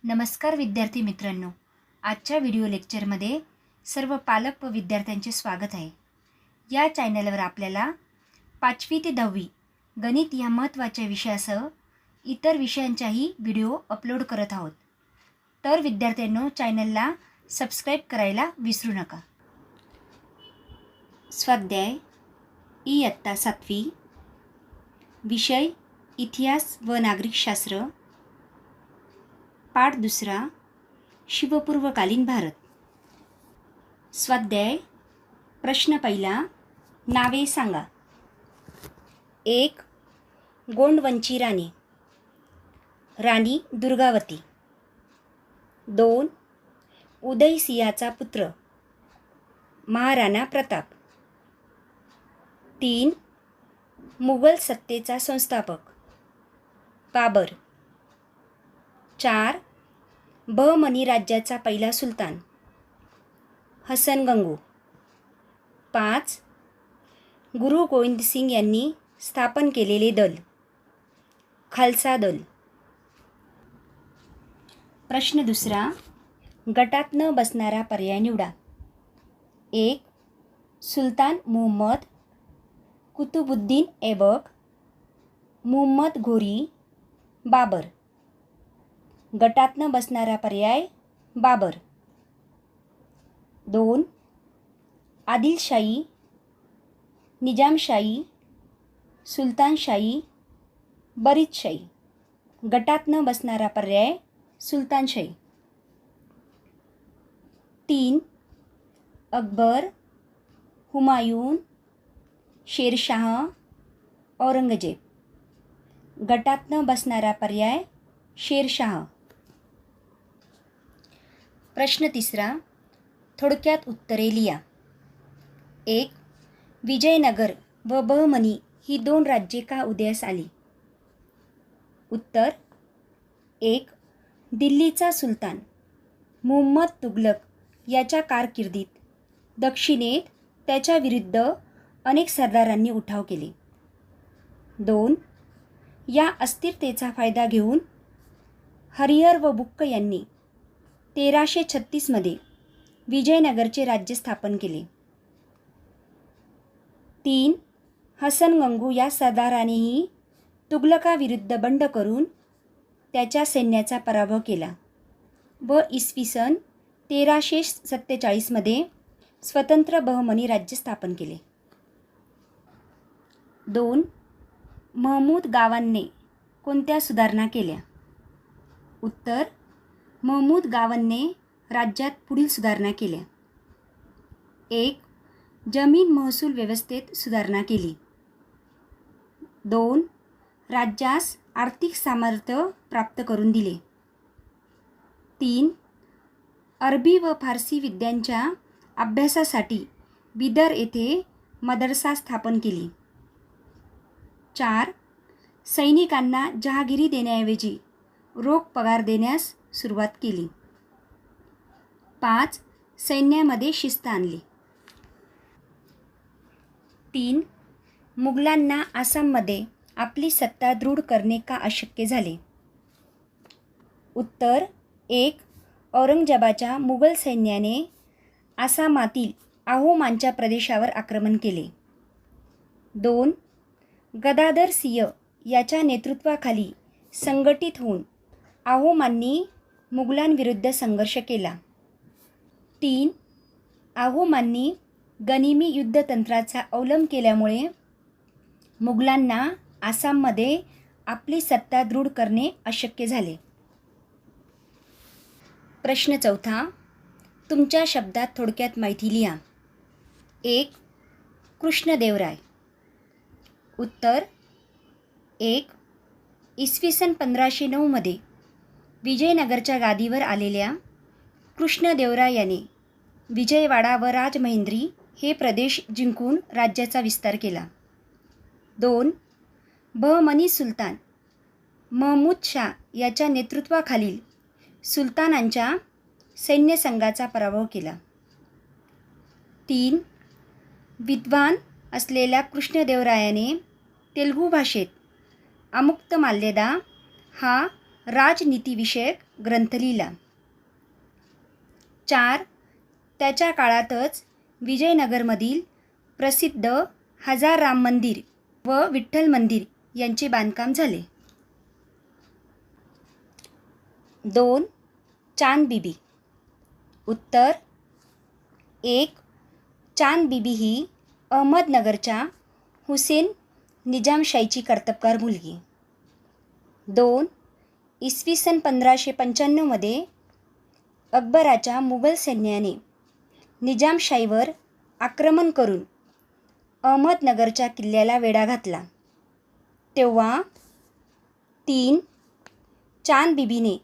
नमस्कार विद्यार्थी मित्रांनो, आजच्या व्हिडिओ लेक्चरमध्ये सर्व पालक व विद्यार्थ्यांचे स्वागत आहे. या चॅनलवर आपल्याला 5वी ते 10वी गणित या महत्त्वाच्या विषयासह इतर विषयांच्याही व्हिडिओ अपलोड करत आहोत. तर विद्यार्थ्यांनो, चॅनलला सबस्क्राईब करायला विसरू नका. स्वाध्याय इयत्ता 7वी, विषय इतिहास व नागरिकशास्त्र, पाठ 2, शिवपूर्वकालीन भारत. स्वाध्याय प्रश्न पहिला, नावे सांगा. 1. गोंडवनची राणी, राणी दुर्गावती. 2. उदयसिंहाचा पुत्र, महाराणा प्रताप. 3. मुघल सत्तेचा संस्थापक, बाबर. 4. बहमनी राज्याचा पहिला सुलतान, हसन गंगू. 5. गुरु गोविंद सिंग यांनी स्थापन केलेले दल, खालसा दल. प्रश्न 2, गटात न बसणारा पर्याय निवडा. 1. सुलतान मुहम्मद, कुतुबुद्दीन ऐबक, मुहम्मद घोरी, बाबर. गटात न बसणारा पर्याय बाबर. 2. आदिलशाही, निजामशाही, सुलतानशाही, बरीदशाही. गटात न बसणारा पर्याय सुलतानशाही. 3. अकबर, हुमायून, शेरशाह, औरंगजेब. गटात न बसणारा पर्याय शेरशाह. प्रश्न 3, थोडक्यात उत्तरे लिहा. 1. विजयनगर व बहमनी ही 2 राज्ये का उदयास आली? उत्तर. 1. दिल्लीचा सुलतान मुहम्मद तुघलक याच्या कारकिर्दीत दक्षिणेत त्याच्या विरुद्ध अनेक सरदारांनी उठाव केले. 2. या अस्थिरतेचा फायदा घेऊन हरिहर व बुक्क यांनी 1336 मध्ये विजयनगरचे राज्य स्थापन केले. 3. हसन गंगू या सरदारानेही तुघलकाविरुद्ध बंड करून त्याच्या सैन्याचा पराभव केला व इसवी सन 1347 मध्ये स्वतंत्र बहमनी राज्य स्थापन केले. 2. महमूद गावांने कोणत्या सुधारणा केल्या? उत्तर. महमूद गावांने राज्यात पुढील सुधारणा केल्या. 1. जमीन महसूल व्यवस्थेत सुधारणा केली. 2. राज्यास आर्थिक सामर्थ्य प्राप्त करून दिले. 3. अरबी व फारसी विद्यांच्या अभ्यासासाठी बिदर येथे मदरसा स्थापन केली. 4. सैनिकांना जहागिरी देण्याऐवजी रोख पगार देण्यास सुरुवात केली. 5. सैन्यामध्ये शिस्त आणली. 3. मुघलांना आसाममध्ये आपली सत्ता दृढ करणे का अशक्य झाले? उत्तर. 1. औरंगजेबाच्या मुघल सैन्याने आसामातील आहोमांच्या प्रदेशावर आक्रमण केले. 2. गदाधर सिंह याच्या नेतृत्वाखाली संघटित होऊन आहोमांनी मुघलांविरुद्ध संघर्ष केला. 3. आहोमांनी गनिमी युद्धतंत्राचा अवलंब केल्यामुळे मुघलांना आसाममध्ये आपली सत्ता दृढ करणे अशक्य झाले. प्रश्न 4, तुमच्या शब्दात थोडक्यात माहिती लिहा. 1. कृष्णदेवराय. उत्तर. 1. इसवी सन 1509 मध्ये विजयनगरच्या गादीवर आलेल्या कृष्णदेवरायाने विजयवाडा व राजमहेंद्री हे प्रदेश जिंकून राज्याचा विस्तार केला. 2. बहमनी सुलतान महमूद शाह याच्या नेतृत्वाखालील सुलतानांच्या सैन्यसंघाचा पराभव केला. 3. विद्वान असलेल्या कृष्णदेवरायाने तेलुगू भाषेत अमुक्तमाल्यदा हा राजनीतिविषयक ग्रंथ लिहिला. 4. त्याच्या काळातच विजयनगरमधील प्रसिद्ध हजार राम मंदिर व विठ्ठल मंदिर यांचे बांधकाम झाले. 2. चांद बीबी. उत्तर 1. चांद बीबी ही अहमदनगरच्या हुसेन निजामशाहीची कर्तबगार मुलगी. 2. इसवी सन 1595 अकबराच्या मुघल सैन्याने निजामशाहीवर आक्रमण करून अहमदनगरच्या किल्ल्याला वेढा घातला तेव्हा 3. चांद बीबीने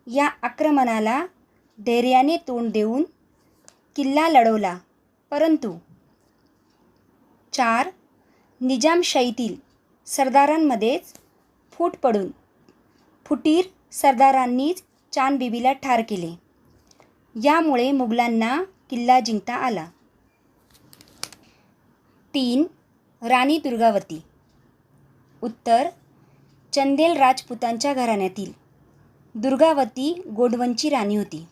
या आक्रमणाला धैर्याने तोंड देऊन किल्ला लढवला, परंतु 4. निजामशाहीतील सरदारांमध्येच फूट पडून फुटीर सरदारांनीच चांद बीबीला ठार केले. यामुळे मुघलांना किल्ला जिंकता आला. 3. राणी दुर्गावती. उत्तर चंदेल राजपुतांच्या घराण्यातील दुर्गावती गोंडवनची राणी होती.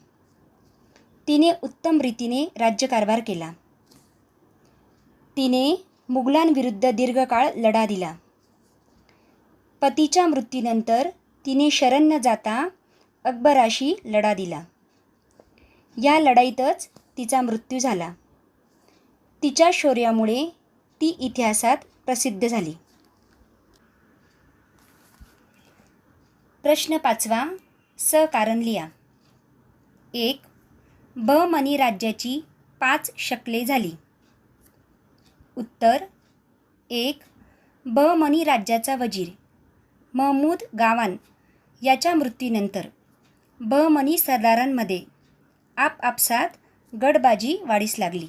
तिने उत्तम रीतीने राज्यकारभार केला. तिने मुघलांविरुद्ध दीर्घकाळ लढा दिला. पतीच्या मृत्यूनंतर तिने शरण न जाता अकबराशी लढा दिला. या लढाईतच तिचा मृत्यू झाला. तिच्या शौर्यामुळे ती इतिहासात प्रसिद्ध झाली. प्रश्न 5. कारण लिहा. 1. बहमनी राज्याची 5 शकले झाली. उत्तर 1. बहमनी राज्याचा वजीर महमूद गावान याच्या मृत्यूनंतर बहमनी सरदारांमध्ये आपापसात गडबाजी वाढीस लागली.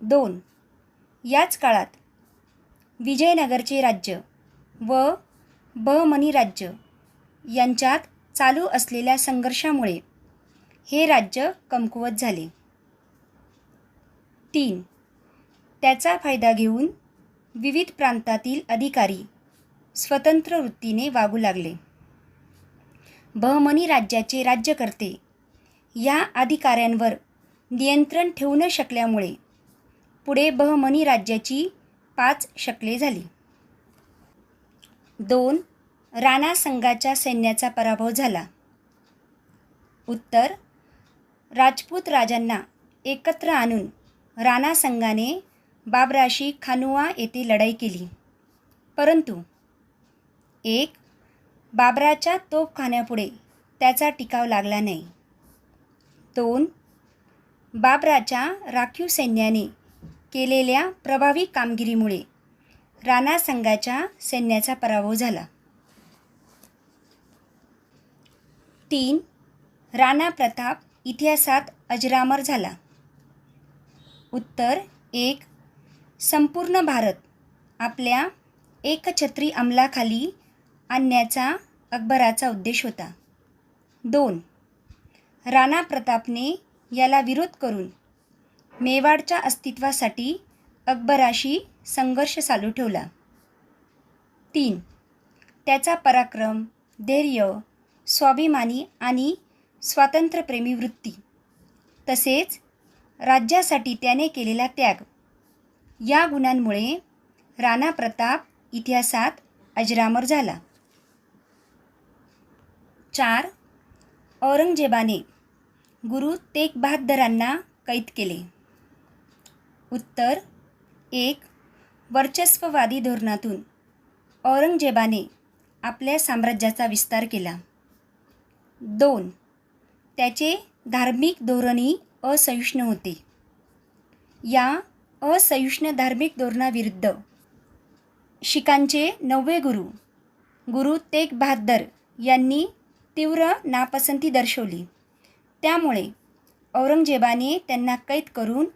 2. याच काळात विजयनगरचे राज्य व बहमनी राज्य यांच्यात चालू असलेल्या संघर्षामुळे हे राज्य कमकुवत झाले. 3. त्याचा फायदा घेऊन विविध प्रांतातील अधिकारी स्वतंत्र वृत्तीने वागू लागले. बहमनी राज्याचे राज्यकर्ते या अधिकाऱ्यांवर नियंत्रण ठेवू न शकल्यामुळे पुढे बहमनी राज्याची 5 शकले झाली. 2. राणा संघाच्या सैन्याचा पराभव झाला. उत्तर राजपूत राजांना एकत्र आणून राणा संघाने बाबराशी खानुआ येथे लढाई केली, परंतु 1. बाबराच्या तोफखान्यापुढे त्याचा टिकाव लागला नाही. 2. बाबराच्या राखीव सैन्याने केलेल्या प्रभावी कामगिरीमुळे राणा संघाच्या सैन्याचा पराभव झाला. 3. राणा प्रताप इतिहासात अजरामर झाला. उत्तर 1. संपूर्ण भारत आपल्या एकछत्री अंमलाखाली आणण्याचा अकबराचा उद्देश होता. 2. राणा प्रतापने याला विरोध करून मेवाडच्या अस्तित्वासाठी अकबराशी संघर्ष चालू ठेवला. 3. त्याचा पराक्रम, धैर्य, स्वाभिमानी आणि स्वातंत्र्यप्रेमी वृत्ती तसेच राज्यासाठी त्याने केलेला त्याग या गुणांमुळे राणा प्रताप इतिहासात अजरामर झाला. 4. औरंगजेबाने गुरु तेग बहादरांना कैद केले. उत्तर 1. वर्चस्ववादी धोरणातून औरंगजेबाने आपल्या साम्राज्याचा विस्तार केला. 2. त्याचे धार्मिक धोरणही असहिष्णु होते. या असहिष्णु धार्मिक धोरणाविरुद्ध शीखांचे 9वे गुरु तेग बहादर यांनी तीव्र नापसंती दर्शवली. त्यामुळे औरंगजेबाने त्यांना कैद करून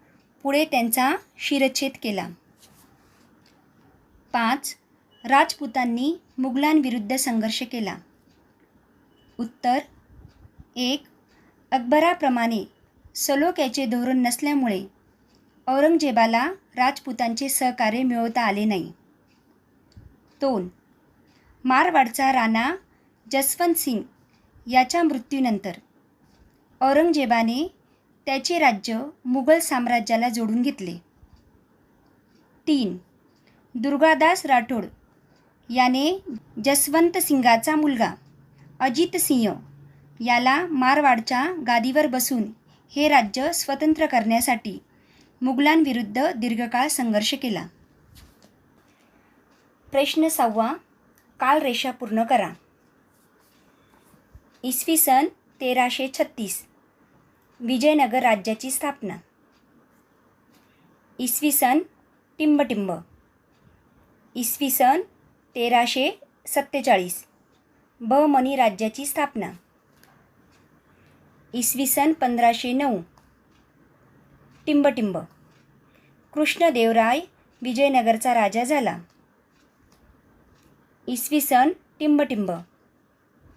पुढे त्यांचा शिरच्छेद केला. 5. राजपुतांनी मुघलांविरुद्ध संघर्ष केला. उत्तर 1. अकबराप्रमाणे सलोख्याचे धोरण नसल्यामुळे औरंगजेबाला राजपुतांचे सहकार्य मिळवता आले नाही. 2. मारवाडचा राणा जसवंत सिंग याच्या मृत्यूनंतर औरंगजेबाने त्याचे राज्य मुघल साम्राज्याला जोडून घेतले. 3. दुर्गादास राठोड याने जसवंत सिंगाचा मुलगा अजित सिंह याला मारवाडच्या गादीवर बसून हे राज्य स्वतंत्र करण्यासाठी मुघलांविरुद्ध दीर्घकाळ संघर्ष केला. प्रश्न 6. कालरेषा पूर्ण करा. इसवी सन 1336 विजयनगर राज्याची स्थापना. इसवी सन टिंबटिंब. इसवी सन 1347 बहमनी राज्याची स्थापना. इसवी सन 1509 टिंबटिंब. कृष्णदेवराय विजयनगरचा राजा झाला. इसवी सन टिंबटिंब.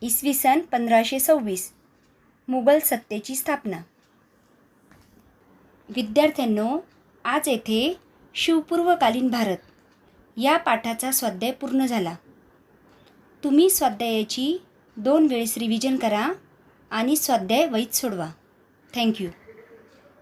इसवी सन 1526 मुघल सत्तेची स्थापना. विद्यार्थ्यांनो, आज येथे शिवपूर्वकालीन भारत या पाठाचा स्वाध्याय पूर्ण झाला. तुम्ही स्वाध्यायाची 2 वेळेस रिव्हिजन करा आणि स्वाध्याय वहीत सोडवा. थँक्यू.